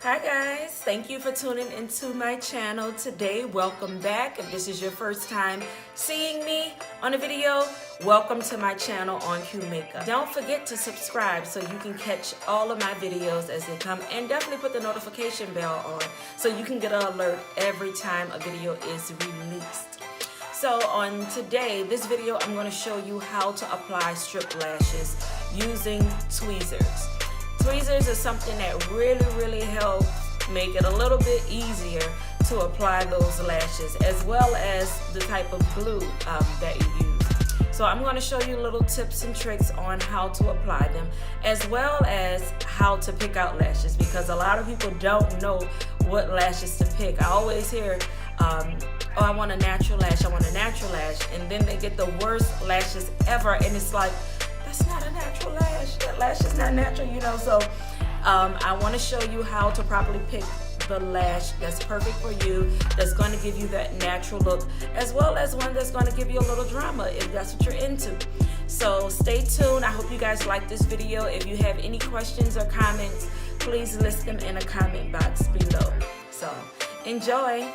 Hi guys, thank you for tuning into my channel today. Welcome back. If this is your first time seeing me on a video, welcome to my channel on Q Makeup. Don't forget to subscribe so you can catch all of my videos as they come, and definitely put the notification bell on so you can get an alert every time a video is released. So on this video, I'm going to show you how to apply strip lashes using tweezers. Tweezers is something that really helps make it a little bit easier to apply those lashes, as well as the type of glue that you use. So I'm going to show you little tips and tricks on how to apply them, as well as how to pick out lashes, because a lot of people don't know what lashes to pick. I always hear, oh, I want a natural lash, I want a natural lash, and then they get the worst lashes ever, and it's like, that's not a natural lash. That lash is not natural, you know. So I want to show you how to properly pick the lash that's perfect for you, that's going to give you that natural look, as well as one that's going to give you a little drama if that's what you're into. So stay tuned. I hope you guys like this video. If you have any questions or comments, please list them in a comment box below. So enjoy.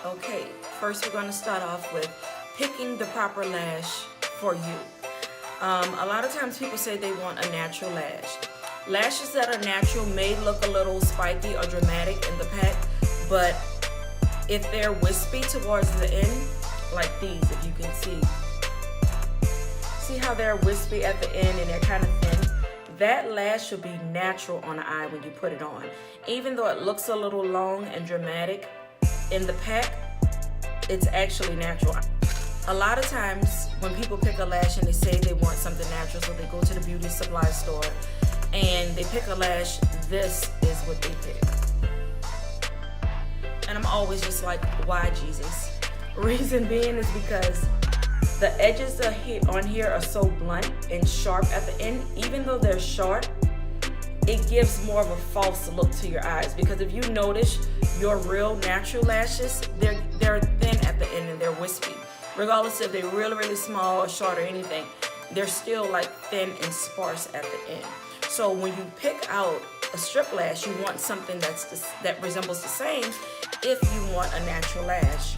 Okay, first we're going to start off with picking the proper lash for you. A lot of times people say they want a natural lash. Lashes that are natural may look a little spiky or dramatic in the pack, but if they're wispy towards the end, like these, if you can see how they're wispy at the end and they're kind of thin, that lash should be natural on the eye when you put it on. Even though it looks a little long and dramatic in the pack, it's actually natural. A lot of times when people pick a lash and they say they want something natural, so they go to the beauty supply store and they pick a lash, this is what they pick. And I'm always just like, why, Jesus? Reason being is because the edges on here are so blunt and sharp at the end. Even though they're sharp, it gives more of a false look to your eyes, because if you notice your real natural lashes, they're thin at the end and they're wispy. Regardless if they're really small or short or anything, they're still like thin and sparse at the end. So when you pick out a strip lash, you want something that resembles the same if you want a natural lash.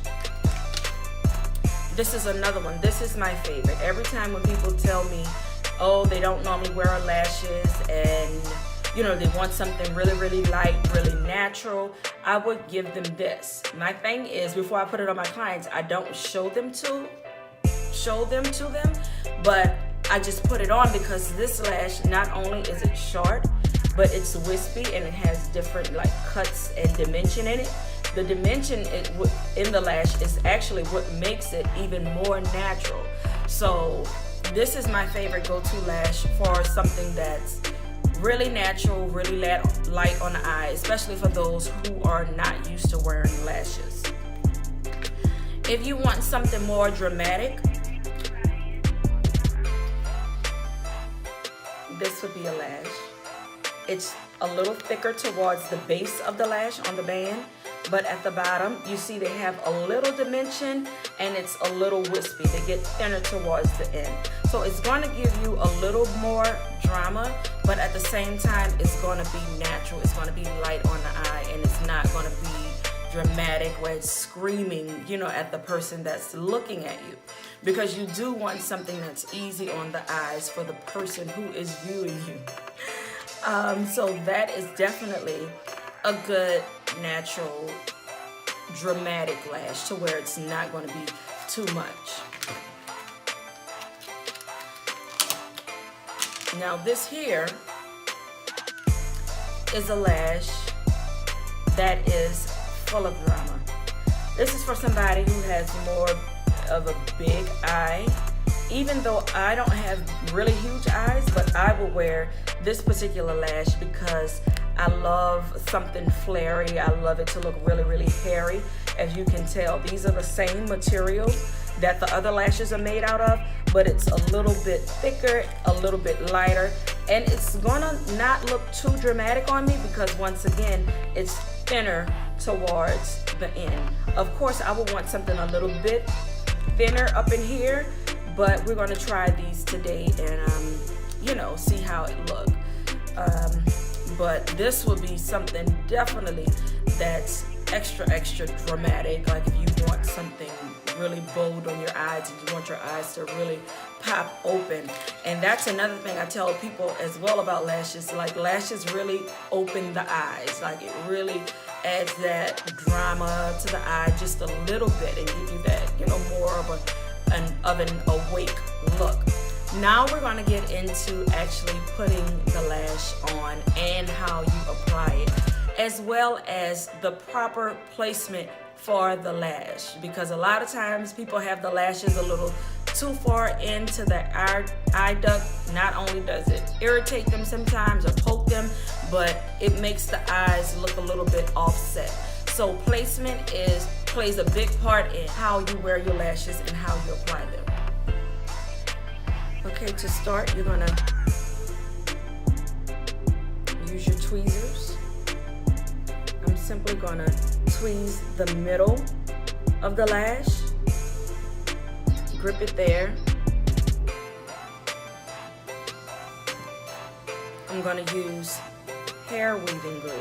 This is another one. This is my favorite. Every time when people tell me, oh, they don't normally wear lashes and you know, they want something really light, really natural, I would give them this. My thing is, before I put it on my clients, I don't show them to them, but I just put it on, because this lash, not only is it short, but it's wispy and it has different like cuts and dimension in it. The dimension in the lash is actually what makes it even more natural. So this is my favorite go-to lash for something that's really natural, really light on the eye, especially for those who are not used to wearing lashes. If you want something more dramatic, this would be a lash. It's a little thicker towards the base of the lash on the band, but at the bottom, you see they have a little dimension and it's a little wispy. They get thinner towards the end. So it's going to give you a little more drama, but at the same time, it's going to be natural. It's going to be light on the eye, and it's not going to be dramatic where it's screaming, you know, at the person that's looking at you. Because you do want something that's easy on the eyes for the person who is viewing you. So that is definitely a good natural dramatic lash, to where it's not going to be too much. Now this here is a lash that is full of drama. This is for somebody who has more of a big eye. Even though I don't have really huge eyes, but I will wear this particular lash because I love something flary. I love it to look really hairy. As you can tell, these are the same material that the other lashes are made out of, but it's a little bit thicker, a little bit lighter, and it's gonna not look too dramatic on me, because once again, it's thinner towards the end. Of course, I would want something a little bit thinner up in here, but we're gonna try these today and you know, see how it looks. but this would be something definitely that's extra dramatic. Like if you want something really bold on your eyes and you want your eyes to really pop open. And that's another thing I tell people as well about lashes. Like lashes really open the eyes. Like it really adds that drama to the eye just a little bit and give you that, you know, more of an awake look. Now we're going to get into actually putting the lash on and how you apply it, as well as the proper placement for the lash, because a lot of times people have the lashes a little too far into the eye duct. Not only does it irritate them sometimes or poke them, but it makes the eyes look a little bit offset. So placement plays a big part in how you wear your lashes and how you apply them. Okay, to start, you're gonna use your tweezers. I'm simply gonna tweeze the middle of the lash, grip it there. I'm gonna use hair weaving glue.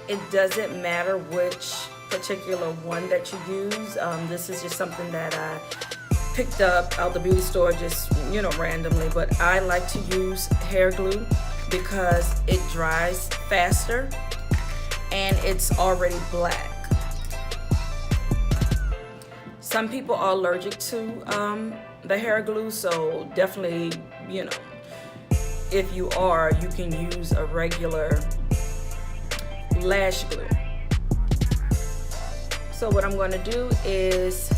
It doesn't matter which particular one that you use. This is just something that I picked up out the beauty store just, you know, randomly, but I like to use hair glue because it dries faster and it's already black. Some people are allergic to the hair glue, so definitely, you know, if you are, you can use a regular lash glue. So what I'm going to do is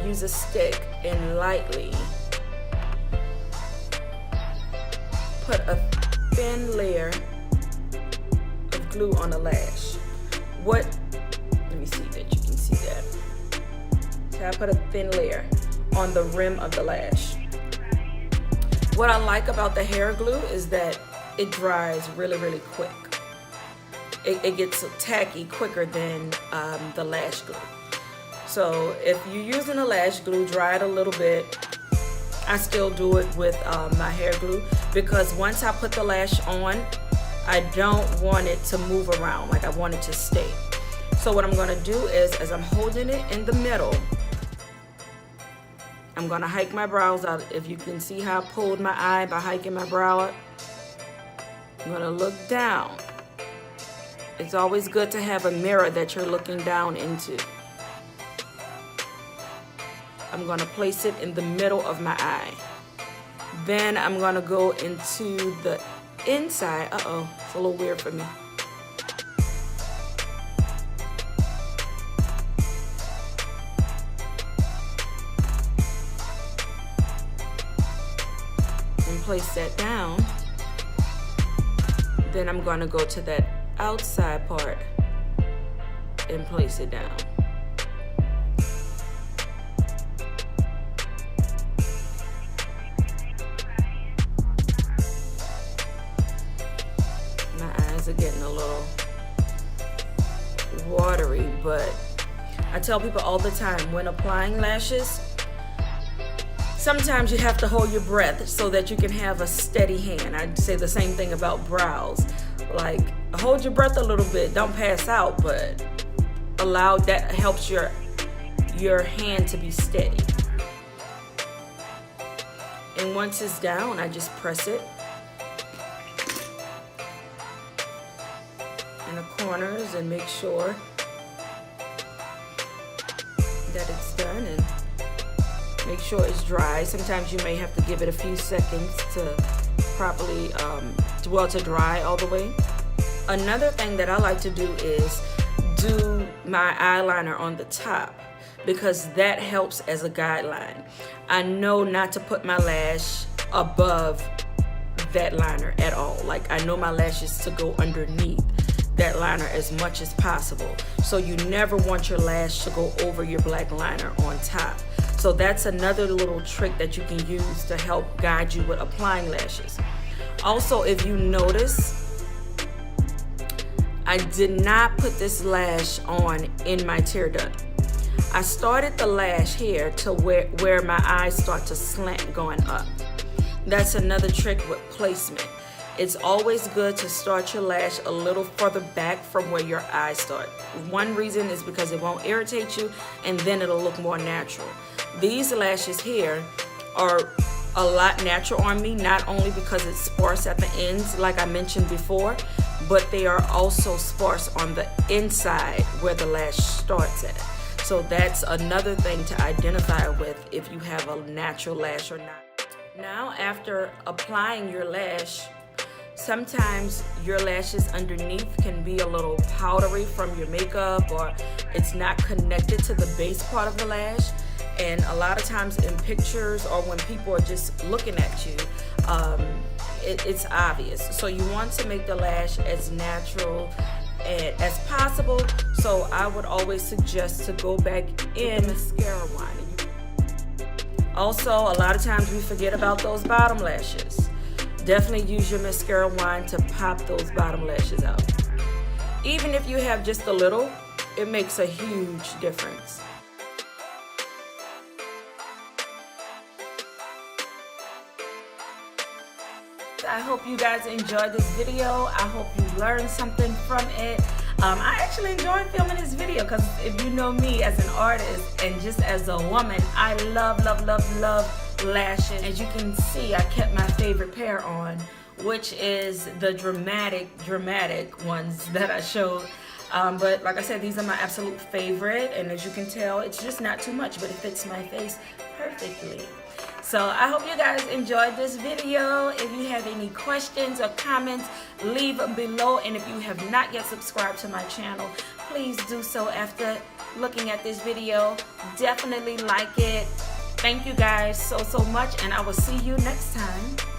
use a stick and lightly put a thin layer of glue on the lash. Let me see that you can see that. So I put a thin layer on the rim of the lash. What I like about the hair glue is that it dries really quick. It gets tacky quicker than the lash glue. So if you're using a lash glue, dry it a little bit. I still do it with my hair glue because once I put the lash on, I don't want it to move around. Like I want it to stay. So what I'm gonna do is, as I'm holding it in the middle, I'm gonna hike my brows out. If you can see how I pulled my eye by hiking my brow up, I'm gonna look down. It's always good to have a mirror that you're looking down into. I'm gonna place it in the middle of my eye. Then I'm gonna go into the inside. Uh-oh, it's a little weird for me. And place that down. Then I'm gonna go to that outside part and place it down. Are getting a little watery, but I tell people all the time when applying lashes, sometimes you have to hold your breath so that you can have a steady hand. I'd say the same thing about brows. Like, hold your breath a little bit, don't pass out, but that helps your hand to be steady. And once it's down, I just press it in the corners and make sure that it's done and make sure it's dry. Sometimes you may have to give it a few seconds to properly, to dry all the way. Another thing that I like to do is do my eyeliner on the top because that helps as a guideline. I know not to put my lash above that liner at all. Like I know my lashes to go underneath that liner as much as possible. So you never want your lash to go over your black liner on top. So that's another little trick that you can use to help guide you with applying lashes. Also, if you notice, I did not put this lash on in my tear duct. I started the lash here to where my eyes start to slant going up. That's another trick with placement. It's always good to start your lash a little further back from where your eyes start. One reason is because it won't irritate you, and then it'll look more natural. These lashes here are a lot natural on me, not only because it's sparse at the ends like I mentioned before, but they are also sparse on the inside where the lash starts at. So that's another thing to identify with if you have a natural lash or not. Now, after applying your lash, sometimes your lashes underneath can be a little powdery from your makeup, or it's not connected to the base part of the lash. And a lot of times in pictures or when people are just looking at you, it's obvious. So you want to make the lash as natural as possible. So I would always suggest to go back in mascara wine. Also, a lot of times we forget about those bottom lashes. Definitely use your mascara wand to pop those bottom lashes out. Even if you have just a little, it makes a huge difference. I hope you guys enjoyed this video. I hope you learned something from it. I actually enjoyed filming this video because if you know me as an artist and just as a woman, I love lashes. As you can see, I kept my favorite pair on, which is the dramatic ones that I showed. But like I said, these are my absolute favorite, and as you can tell, it's just not too much, but it fits my face perfectly. So I hope you guys enjoyed this video. If you have any questions or comments, leave below. And if you have not yet subscribed to my channel, please do so after looking at this video. Definitely like it. Thank you guys so much, and I will see you next time.